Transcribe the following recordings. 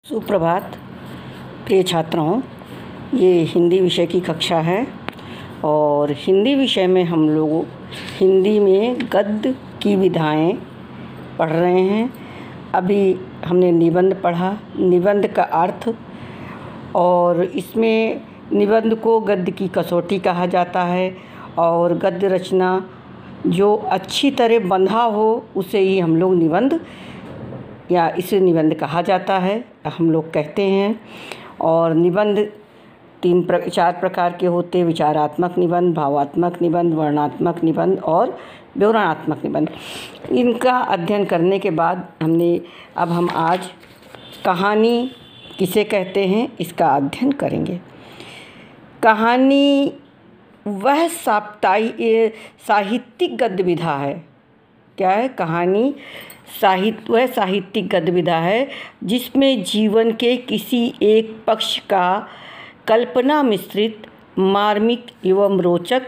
सुप्रभात प्रिय छात्रों, ये हिंदी विषय की कक्षा है और हिंदी विषय में हम लोग हिंदी में गद्य की विधाएं पढ़ रहे हैं। अभी हमने निबंध पढ़ा, निबंध का अर्थ, और इसमें निबंध को गद्य की कसौटी कहा जाता है और गद्य रचना जो अच्छी तरह बंधा हो उसे ही हम लोग निबंध या इसे निबंध कहा जाता है, हम लोग कहते हैं। और निबंध चार प्रकार के होते हैं: विचारात्मक निबंध, भावात्मक निबंध, वर्णनात्मक निबंध और विवरणात्मक निबंध। इनका अध्ययन करने के बाद हम आज कहानी किसे कहते हैं इसका अध्ययन करेंगे। कहानी वह साहित्यिक गद्य विधा है। क्या है? कहानी वह साहित्यिक गद्य विधा है जिसमें जीवन के किसी एक पक्ष का कल्पना मिश्रित मार्मिक एवं रोचक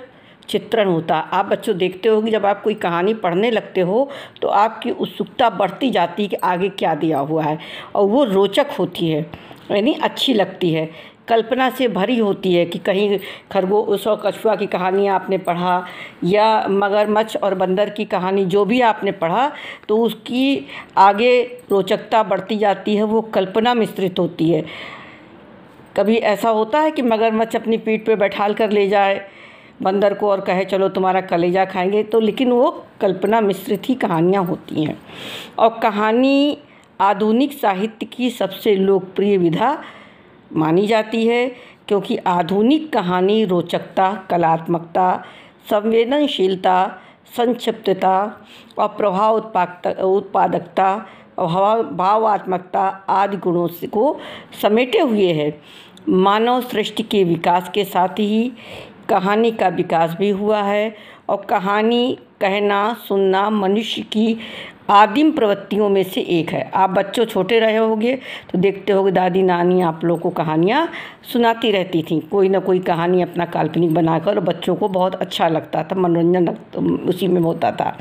चित्रण होता। आप बच्चों देखते हो कि जब आप कोई कहानी पढ़ने लगते हो तो आपकी उत्सुकता बढ़ती जाती है कि आगे क्या दिया हुआ है, और वो रोचक होती है, यानी अच्छी लगती है, कल्पना से भरी होती है कि कहीं खरगोश और कछुआ की कहानी आपने पढ़ा या मगरमच्छ और बंदर की कहानी जो भी आपने पढ़ा तो उसकी आगे रोचकता बढ़ती जाती है, वो कल्पना मिश्रित होती है। कभी ऐसा होता है कि मगरमच्छ अपनी पीठ पे बैठाल कर ले जाए बंदर को और कहे चलो तुम्हारा कलेजा खाएंगे, तो लेकिन वो कल्पना मिश्रित ही कहानियाँ होती हैं। और कहानी आधुनिक साहित्य की सबसे लोकप्रिय विधा मानी जाती है क्योंकि आधुनिक कहानी रोचकता, कलात्मकता, संवेदनशीलता, संक्षिप्तता और प्रभाव उत्पादकता और भावात्मकता आदि गुणों को समेटे हुए है। मानव सृष्टि के विकास के साथ ही कहानी का विकास भी हुआ है और कहानी कहना सुनना मनुष्य की आदिम प्रवृत्तियों में से एक है। आप बच्चों छोटे रहे होंगे तो देखते होंगे दादी नानी आप लोगों को कहानियाँ सुनाती रहती थीं, कोई ना कोई कहानी अपना काल्पनिक बनाकर, बच्चों को बहुत अच्छा लगता था, मनोरंजन उसी में होता था।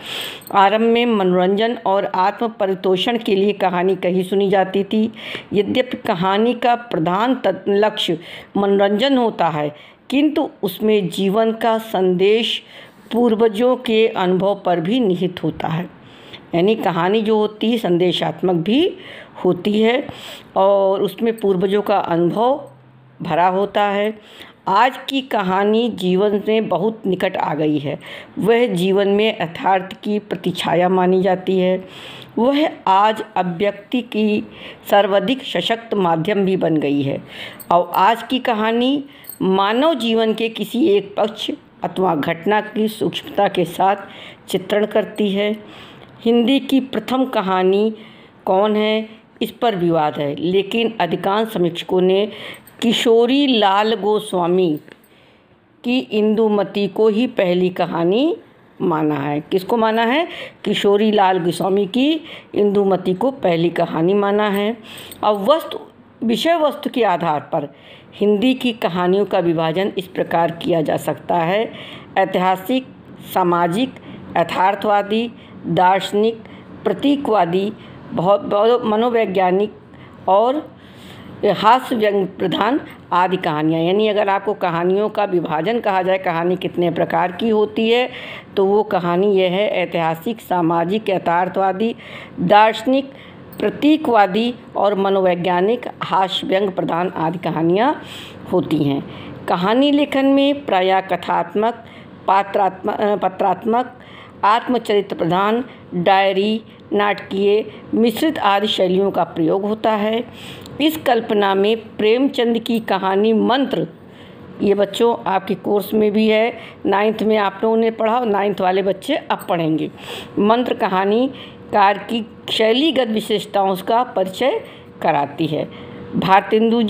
आरंभ में मनोरंजन और आत्म परितोषण के लिए कहानी कही सुनी जाती थी। यद्यपि कहानी का प्रधान लक्ष्य मनोरंजन होता है, किंतु उसमें जीवन का संदेश पूर्वजों के अनुभव पर भी निहित होता है। यानी कहानी जो होती है संदेशात्मक भी होती है और उसमें पूर्वजों का अनुभव भरा होता है। आज की कहानी जीवन में बहुत निकट आ गई है, वह जीवन में यथार्थ की प्रतिछाया मानी जाती है। वह आज अभिव्यक्ति की सर्वाधिक सशक्त माध्यम भी बन गई है और आज की कहानी मानव जीवन के किसी एक पक्ष अथवा घटना की सूक्ष्मता के साथ चित्रण करती है। हिंदी की प्रथम कहानी कौन है इस पर विवाद है, लेकिन अधिकांश समीक्षकों ने किशोरी लाल गोस्वामी की इंदुमती को ही पहली कहानी माना है। किसको माना है? किशोरी लाल गोस्वामी की इंदुमती को पहली कहानी माना है। और विषय वस्तु के आधार पर हिंदी की कहानियों का विभाजन इस प्रकार किया जा सकता है: ऐतिहासिक, सामाजिक, यथार्थवादी, दार्शनिक, प्रतीकवादी, मनोवैज्ञानिक और हास्य व्यंग प्रधान आदि कहानियाँ। यानी अगर आपको कहानियों का विभाजन कहा जाए, कहानी कितने प्रकार की होती है, तो वो कहानी यह है: ऐतिहासिक, सामाजिक, यथार्थवादी, दार्शनिक, प्रतीकवादी और मनोवैज्ञानिक, हास्य व्यंग प्रधान आदि कहानियाँ होती हैं। कहानी लेखन में प्रायः कथात्मक, पत्रात्मक, आत्मचरित्र प्रधान, डायरी, नाटकीय, मिश्रित आदि शैलियों का प्रयोग होता है। इस कल्पना में प्रेमचंद की कहानी मंत्र, ये बच्चों आपके कोर्स में भी है, 9th में आप लोगों ने पढ़ा और 9th वाले बच्चे अब पढ़ेंगे। मंत्र कहानीकार की शैलीगत विशेषताओं का परिचय कराती है। भारतेंदु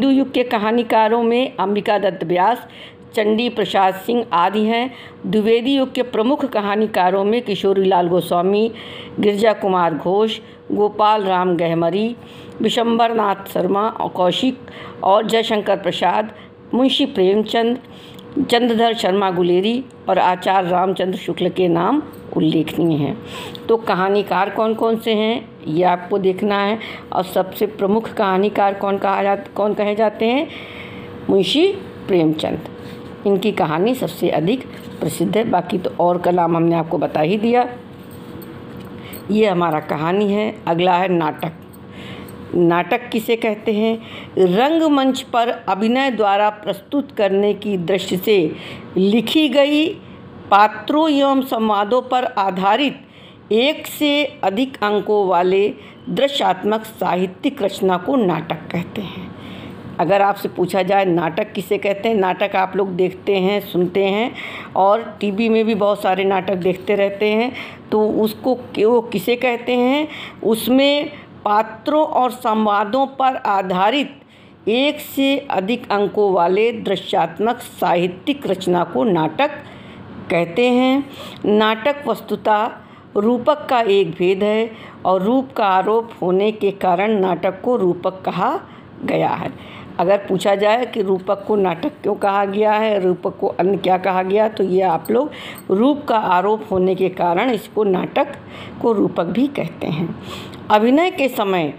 युग के कहानीकारों में अंबिका दत्त व्यास, चंडी प्रसाद सिंह आदि हैं। द्विवेदी युग के प्रमुख कहानीकारों में किशोरी लाल गोस्वामी, गिरिजा कुमार घोष, गोपाल राम गहमरी, विशंबर नाथ शर्मा और कौशिक और जयशंकर प्रसाद, मुंशी प्रेमचंद, चंद्रधर शर्मा गुलेरी और आचार्य रामचंद्र शुक्ल के नाम उल्लेखनीय हैं। तो कहानीकार कौन कौन से हैं ये आपको देखना है। और सबसे प्रमुख कहानीकार कौन कहे जाते हैं? मुंशी प्रेमचंद। इनकी कहानी सबसे अधिक प्रसिद्ध है। बाकी तो और का नाम हमने आपको बता ही दिया। ये हमारा कहानी है। अगला है नाटक। नाटक किसे कहते हैं? रंगमंच पर अभिनय द्वारा प्रस्तुत करने की दृष्टि से लिखी गई पात्रों एवं संवादों पर आधारित एक से अधिक अंकों वाले दृश्यात्मक साहित्यिक रचना को नाटक कहते हैं। अगर आपसे पूछा जाए नाटक किसे कहते हैं, नाटक आप लोग देखते हैं, सुनते हैं और टीवी में भी बहुत सारे नाटक देखते रहते हैं, तो उसको वो किसे कहते हैं? उसमें पात्रों और संवादों पर आधारित एक से अधिक अंकों वाले दृश्यात्मक साहित्यिक रचना को नाटक कहते हैं। नाटक वस्तुतः रूपक का एक भेद है और रूप का आरोप होने के कारण नाटक को रूपक कहा गया है। अगर पूछा जाए कि रूपक को नाटक क्यों कहा गया है, रूपक को अन्य क्या कहा गया, तो ये आप लोग रूप का आरोप होने के कारण इसको नाटक को रूपक भी कहते हैं। अभिनय के समय